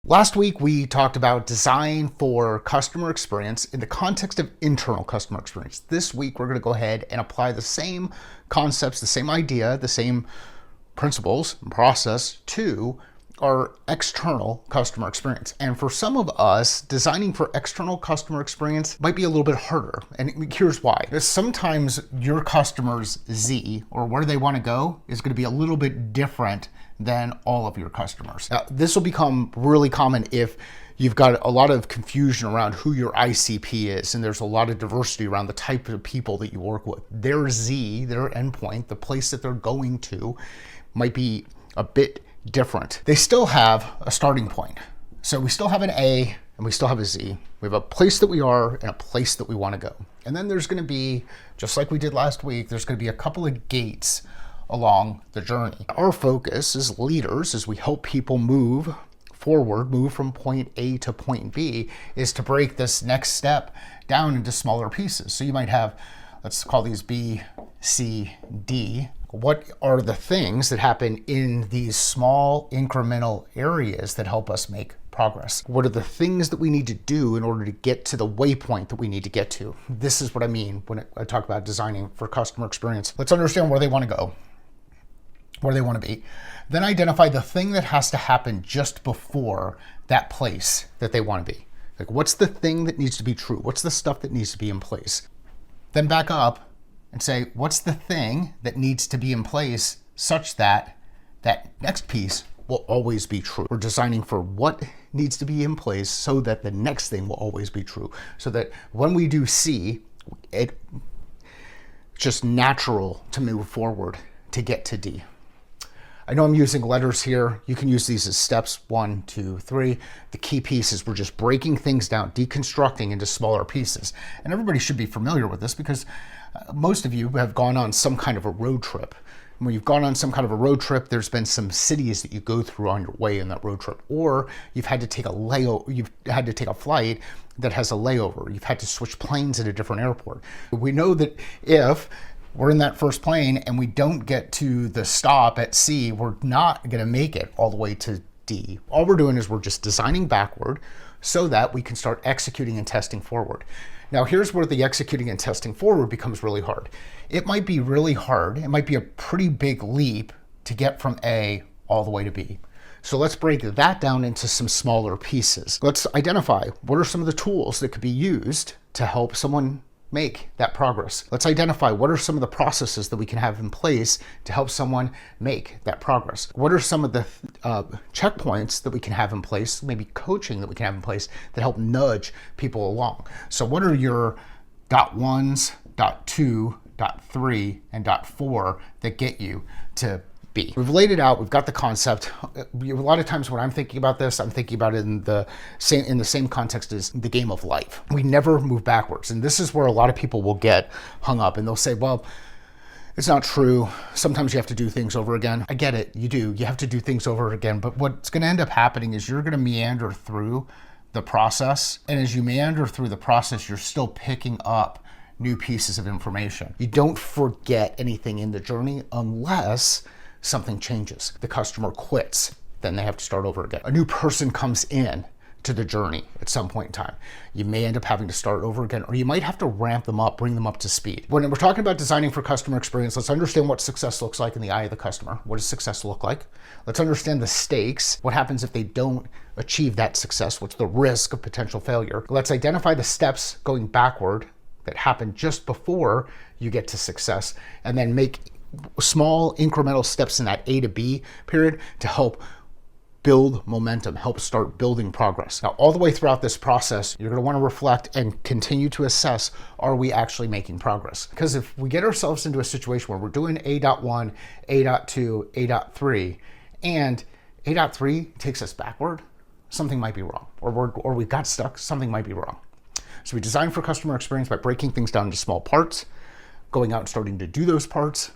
Last week, we talked about design for customer experience in the context of internal customer experience. This week, we're going to go ahead and apply the same concepts, the same idea, the same principles and process to our external customer experience. And for some of us, designing for external customer experience might be a little bit harder. And here's why. Because sometimes your customer's Z, or where they want to go, is going to be a little bit different than all of your customers. Now, this will become really common if you've got a lot of confusion around who your ICP is, and there's a lot of diversity around the type of people that you work with. Their Z, their endpoint, the place that they're going to, might be a bit different. They still have a starting point. So we still have an A and we still have a Z. We have a place that we are and a place that we want to go. And then there's going to be, just like we did last week, there's going to be a couple of gates along the journey. Our focus as leaders, as we help people move forward, move from point A to point B, is to break this next step down into smaller pieces. So you might have, let's call these B, C, D. What are the things that happen in these small incremental areas that help us make progress? What are the things that we need to do in order to get to the waypoint that we need to get to? This is what I mean when I talk about designing for customer experience. Let's understand where they want to go, where they want to be. Then identify the thing that has to happen just before that place that they want to be. Like, what's the thing that needs to be true? What's the stuff that needs to be in place? Then back up and say, what's the thing that needs to be in place such that that next piece will always be true? We're designing for what needs to be in place so that the next thing will always be true. So that when we do C, it's just natural to move forward to get to D. I know I'm using letters here. You can use these as steps 1, 2, 3. The key piece is we're just breaking things down, deconstructing into smaller pieces. And everybody should be familiar with this because most of you have gone on some kind of a road trip. When you've gone on some kind of a road trip, there's been some cities that you go through on your way in that road trip, or you've had to take a flight that has a layover. You've had to switch planes at a different airport. We know that if we're in that first plane and we don't get to the stop at C, we're not going to make it all the way to D. All we're doing is we're just designing backward so that we can start executing and testing forward. Now, here's where the executing and testing forward becomes really hard. It might be really hard. It might be a pretty big leap to get from A all the way to B. So let's break that down into some smaller pieces. Let's identify what are some of the tools that could be used to help someone make that progress. Let's identify what are some of the processes that we can have in place to help someone make that progress. What are some of the checkpoints that we can have in place, maybe coaching that we can have in place that help nudge people along? So what are your dot ones, dot two, dot three, and dot four that get you to B? We've laid it out. We've got the concept. A lot of times when I'm thinking about this, I'm thinking about it in the same context as the game of life. We never move backwards. And this is where a lot of people will get hung up and they'll say, well, it's not true. Sometimes you have to do things over again. I get it. You do. You have to do things over again. But what's going to end up happening is you're going to meander through the process. And as you meander through the process, you're still picking up new pieces of information. You don't forget anything in the journey unless something changes. The customer quits, then they have to start over again. A new person comes in to the journey at some point in time. You may end up having to start over again, or you might have to ramp them up, bring them up to speed. When we're talking about designing for customer experience, let's understand what success looks like in the eye of the customer. What does success look like? Let's understand the stakes. What happens if they don't achieve that success? What's the risk of potential failure? Let's identify the steps going backward that happen just before you get to success, and then make small incremental steps in that A to B period to help build momentum, help start building progress. Now, all the way throughout this process, you're going to want to reflect and continue to assess, are we actually making progress? Because if we get ourselves into a situation where we're doing A.1, A.2, A.3, and A.3 takes us backward, something might be wrong. Or we've got stuck, something might be wrong. So we design for customer experience by breaking things down into small parts, going out and starting to do those parts,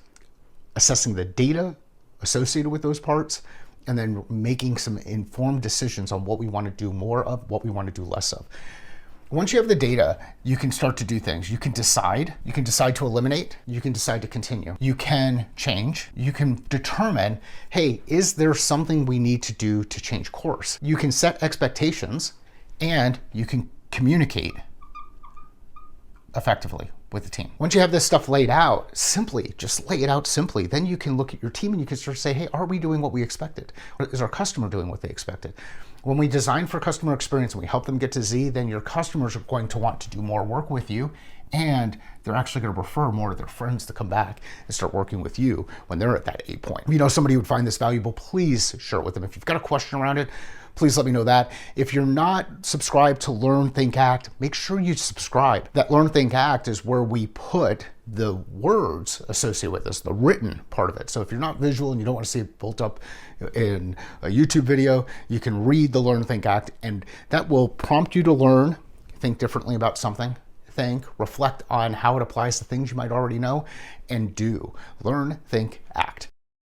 assessing the data associated with those parts, and then making some informed decisions on what we want to do more of, what we want to do less of. Once you have the data, you can start to do things. You can decide to eliminate, you can decide to continue. You can change, you can determine, hey, is there something we need to do to change course? You can set expectations, and you can communicate effectively with the team. Once you have this stuff laid out, just lay it out simply. Then you can look at your team and you can start to say, hey, are we doing what we expected? Is our customer doing what they expected? When we design for customer experience and we help them get to Z, then your customers are going to want to do more work with you, and they're actually going to refer more to their friends to come back and start working with you when they're at that A point. If you know somebody who would find this valuable, please share it with them. If you've got a question around it, please let me know that. If you're not subscribed to Learn, Think, Act, make sure you subscribe. That Learn, Think, Act is where we put the words associated with this, the written part of it. So if you're not visual and you don't want to see it built up in a YouTube video, you can read the Learn, Think, Act, and that will prompt you to learn, think differently about something, reflect on how it applies to things you might already know, and do. Learn, Think, Act.